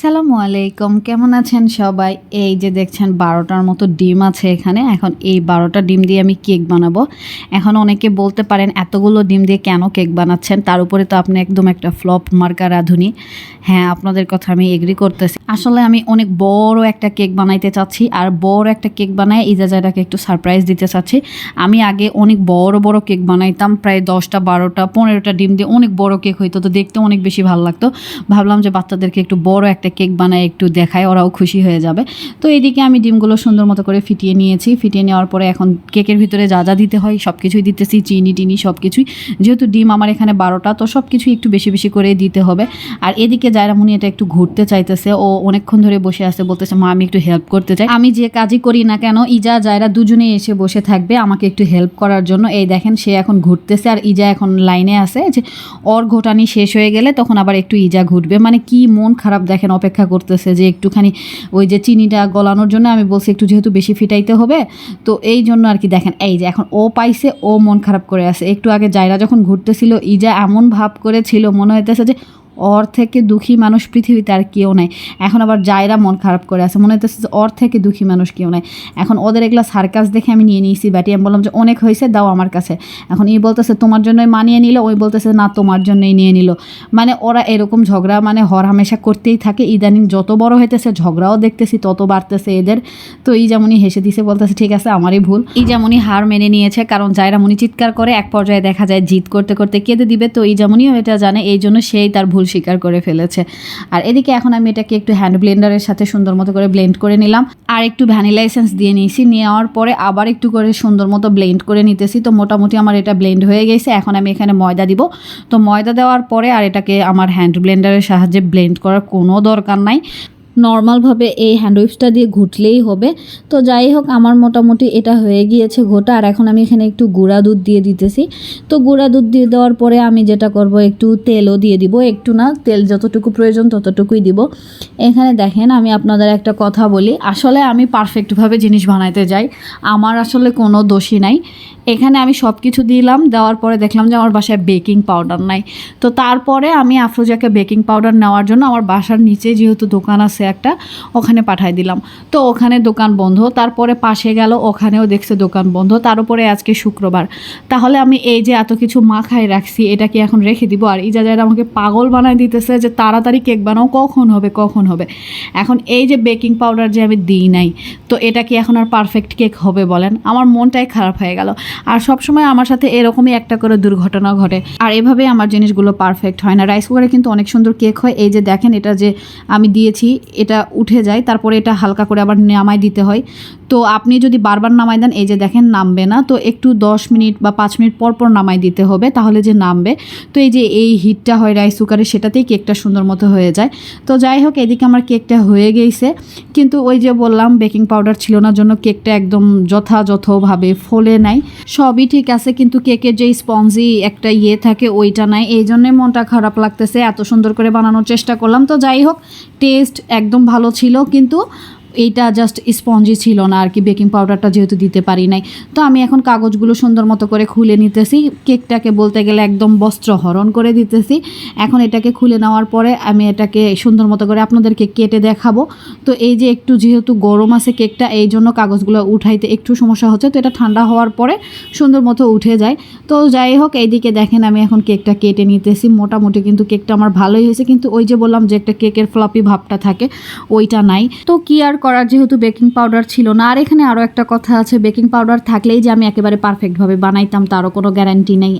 সালামু আলাইকুম, কেমন আছেন সবাই? এই যে দেখছেন 12টার মতো ডিম আছে এখানে। এখন এই 12টা ডিম দিয়ে আমি কেক বানাবো। এখন অনেকে বলতে পারেন এতগুলো ডিম দিয়ে কেন কেক বানাচ্ছেন? তার উপরে তো আপনি একদম একটা ফ্লপ মার্কা রাঁধুনি। হ্যাঁ, আপনাদের কথা আমি এগ্রি করতেছি। আসলে আমি অনেক বড় একটা কেক বানাইতে চাচ্ছি, আর বড় একটা কেক বানায় ইজাজাটাকে একটু সারপ্রাইজ দিতে চাচ্ছি। আমি আগে অনেক বড় বড় কেক বানাইতাম, প্রায় 10টা 12টা 15টা ডিম দিয়ে অনেক বড় কেক হইতো, তো দেখতে অনেক বেশি ভালো লাগতো। ভাবলাম যে বাচ্চাদেরকে একটু বড় একটা কেক বানায় একটু দেখায়, ওরাও খুশি হয়ে যাবে। তো এদিকে আমি ডিমগুলো সুন্দর মতো করে ফিটিয়ে নিয়েছি। ফিটিয়ে নেওয়ার পরে এখন কেকের ভিতরে যা যা দিতে হয় সব কিছুই দিতেছি, চিনি টিনি সব কিছুই। যেহেতু ডিম আমার এখানে 12টা, তো সব কিছুই একটু বেশি বেশি করে দিতে হবে। আর এদিকে জায়রামণি এটা একটু ঘুরতে চাইতেছে, ও অনেকক্ষণ ধরে বসে আছে, বলতেছে মা আমি একটু হেল্প করতে চাই। আমি যে কাজই করি না কেন ইজা জায়রা দুজনেই এসে বসে থাকবে আমাকে একটু হেল্প করার জন্য। এই দেখেন সে এখন ঘুরতেছে, আর ইজা এখন লাইনে আছে যে ওর ঘোটানি শেষ হয়ে গেলে তখন আবার একটু ইজা ঘুরবে। মানে কি মন খারাপ দেখেন, অপেক্ষা করতেছে যে একটুখানি ওই যে চিনিটা গলানোর জন্য। আমি বলছি একটু যেহেতু বেশি ফিটাইতে হবে, তো এই জন্য আর কি। দেখেন এই যে এখন ও পাইছে, ও মন খারাপ করে আছে। একটু আগে জায়রা যখন ঘুরতেছিল ইজা এমন ভাব করেছিল, মনে হইতেছে যে ওর থেকে দুঃখী মানুষ পৃথিবীতে আর কেউ নাই। এখন আবার জায়রা মন খারাপ করে আছে, মনে হইতেছে যে ওর থেকে দুঃখী মানুষ কেউ নাই। এখন ওদের এগুলা সার্কাস দেখে আমি নিয়ে নিয়েছি ব্যাটি। আমি বললাম যে অনেক হয়েছে, দাও আমার কাছে। এখন ই বলতেছে তোমার জন্যই মানিয়ে নিল, ওই বলতেছে না তোমার জন্যই নিয়ে নিল। মানে ওরা এরকম ঝগড়া মানে হর হামেশা করতেই থাকে। ইদানিং যত বড় হইতেছে ঝগড়াও দেখতেছি তত বাড়তেছে এদের। তো ই যেমনই হেসে দিছে, বলতেছে ঠিক আছে আমারই ভুল। ই যেমনই হার মেনে নিয়েছে, কারণ জায়রামণি চিৎকার করে, এক পর্যায়ে দেখা যায় জিদ করতে করতে কেঁদে দিবে। তো ই যেমনইও এটা জানে, এই জন্য সেই তার ভুল স্বীকার করে ফেলেছে। আর এদিকে এখন আমি এটাকে একটু হ্যান্ড ব্লেন্ডারের সাথে সুন্দর মতো করে ব্লেন্ড করে নিলাম, আর একটু ভ্যানিলা এসেন্স দিয়ে নিয়েছি। নেওয়ার পরে আবার একটু করে সুন্দর মতো ব্লেন্ড করে নিতেছি। তো মোটামুটি আমার এটা ব্লেন্ড হয়ে গেছে। এখন আমি এখানে ময়দা দিব। তো ময়দা দেওয়ার পরে আর এটাকে আমার হ্যান্ড ব্লেন্ডারের সাহায্যে ব্লেন্ড করার কোনো দরকার নাই, নর্মালভাবে এই হ্যান্ড উইপসটা দিয়ে ঘুটলেই হবে। তো যাই হোক আমার মোটামুটি এটা হয়ে গিয়েছে ঘোটা। আর এখন আমি এখানে একটু গুঁড়া দুধ দিয়ে দিতেছি। তো গুঁড়া দুধ দিয়ে দেওয়ার পরে আমি যেটা করব, একটু তেলও দিয়ে দিব। একটু না, তেল যতটুকু প্রয়োজন ততটুকুই দিব। এখানে দেখেন আমি আপনাদের একটা কথা বলি, আসলে আমি পারফেক্টভাবে জিনিস বানাইতে যাই, আমার আসলে কোনো দোষই নাই। এখানে আমি সব কিছু দিলাম, দেওয়ার পরে দেখলাম যে আমার বাসায় বেকিং পাউডার নাই। তো তারপরে আমি আফরোজাকে বেকিং পাউডার নেওয়ার জন্য আমার বাসার নিচে যেহেতু দোকান আছে একটা, ওখানে পাঠাই দিলাম। তো ওখানে দোকান বন্ধ। তারপরে পাশে গেল, ওখানেও দেখছে দোকান বন্ধ। তার উপরে আজকে শুক্রবার। তাহলে আমি এই যে এত কিছু মাখায় রাখছি, এটা কি এখন রেখে দিব? আর ইজাজারা আমাকে পাগল বানায় দিতেছে যে তাড়াতাড়ি কেক বানাও, কখন হবে কখন হবে। এখন এই যে বেকিং পাউডার যে আমি দিই নাই, তো এটা কি এখন আর পারফেক্ট কেক হবে বলেন? আমার মনটাই খারাপ হয়ে গেল। আর সবসময় আমার সাথে এরকমই একটা করে দুর্ঘটনা ঘটে, আর এভাবেই আমার জিনিসগুলো পারফেক্ট হয় না। রাইস কুকারে কিন্তু অনেক সুন্দর কেক হয়। এই যে দেখেন এটা যে আমি দিয়েছি, এটা উঠে যায়, তারপরে এটা হালকা করে আবার নামাই দিতে হয়। তো আপনি যদি বারবার নামাই দেন, এই যে দেখেন নামবে না। তো একটু 10 মিনিট বা 5 মিনিট পর পর নামাই দিতে হবে, তাহলে যে নামবে। তো এই যে এই হিটটা হয় রাইস কুকারে, সেটাতেই কেকটা সুন্দর মতো হয়ে যায়। তো যাই হোক এদিকে আমার কেকটা হয়ে গেছে, কিন্তু ওই যে বললাম বেকিং পাউডার ছিল না জন্য কেকটা একদম যথাযথভাবে ফোলে নাই। সবই ঠিক আছে, কিন্তু কেকের যে স্পঞ্জি একটা ইয়ে থাকে ওইটা নাই, এই জন্যে মনটা খারাপ লাগতেছে। এত সুন্দর করে বানানোর চেষ্টা করলাম। তো যাই হোক টেস্ট একদম ভালো ছিল, কিন্তু এইটা জাস্ট স্পঞ্জি ছিল না আর কি, বেকিং পাউডারটা যেহেতু দিতে পারি নাই। তো আমি এখন কাগজগুলো সুন্দর মতো করে খুলে নিতেছি। কেকটাকে বলতে গেলে একদম বস্ত্রহরণ করে দিতেছি। এখন এটাকে খুলে নেওয়ার পরে আমি এটাকে সুন্দর মতো করে আপনাদেরকে কেটে দেখাবো। তো এই যে একটু যেহেতু গরম আছে কেকটা, এই জন্য কাগজগুলো উঠাইতে একটু সমস্যা হচ্ছে। তো এটা ঠান্ডা হওয়ার পরে সুন্দর মতো উঠে যায়। তো যাই হোক এইদিকে দেখেন আমি এখন কেকটা কেটে নিতেছি। মোটামুটি কিন্তু কেকটা আমার ভালোই হয়েছে, কিন্তু ওই যে বললাম যে একটা কেকের ফ্লপি ভাবটা থাকে, ওইটা নাই। তো কি আর করার, যেহেতু বেকিং পাউডার ছিল না। আর এখানে আরও একটা কথা আছে, বেকিং পাউডার থাকলেই যে আমি একেবারে পারফেক্টভাবে বানাইতাম তারও কোনো গ্যারান্টি নেই।